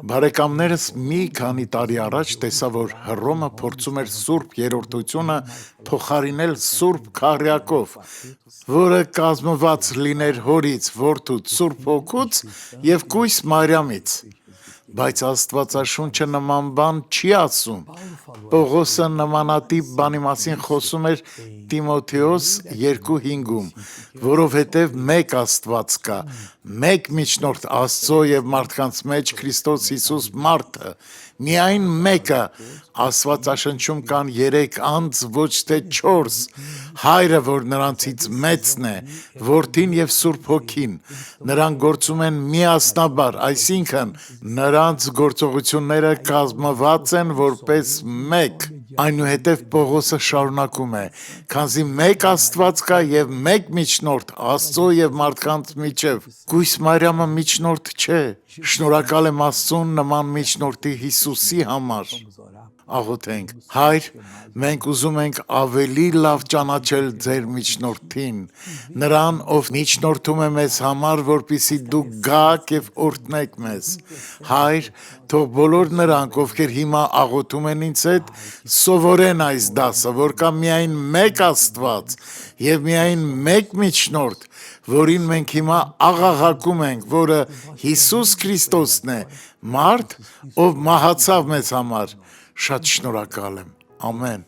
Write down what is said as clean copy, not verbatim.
Բարեկամներս մի քանի տարի առաջ տեսա, որ Հռոմը փորձում էր Սուրբ Երրորդությունը փոխարինել Սուրբ Քառյակով, որը կազմված լիներ Հորից, Որդուց, Սուրբ Հոգուց և Կույս Մարիամից, բայց Աստվածաշունչը նման բան չի ասում։ Պողոսը նմանատիպ բանի մասին խոսում էր Տիմոթեոս 2:5-ում, որովհետև մեկ Աստված կա, մեկ միջնորդ Աստծո և մարդկանց մեջ Քրիստոս Հիսուս մարդը, միայն մեկը, Աստվածաշնչում կան 3 անձ, ոչ թե 4, Հայրը, որ նրանցից մեծն է, Որդին և Սուրբ Հոգին, նրանք գործում են միասնաբար, այսինքն նրանց գործողությունները կազմված են որպես մեկ։ Այնուհետև Պողոսը շարունակում է. քանզի մեկ Աստված կա և մեկ միջնորդ Աստծո և մարդկանց միջև, Կույս Մարիամը միջնորդ չէ։ Շնորհակալ եմ Աստծուն նման միջնորդի Հիսուսի համար։ Աղոթենք. Հայր, մենք ուզում ենք ավելի լավ ճանաչել ձեր միջնորդին, նրան, ով միջնորդում է մեզ համար, որպեսզի դուք գաք և օրհնեք մեզ։ Հայր, թող բոլոր նրանք, ովքեր հիմա աղոթում են ինձ հետ, սովորեն այս դասը, որ կա միայն մեկ Աստված և միայն մեկ միջնորդ, որին մենք հիմա աղաղակում ենք, որը Հիսուս Քրիստոսն է, մարդ, ով մահացավ մեզ համար։ Շատ շնորհակալ եմ։ Ամեն։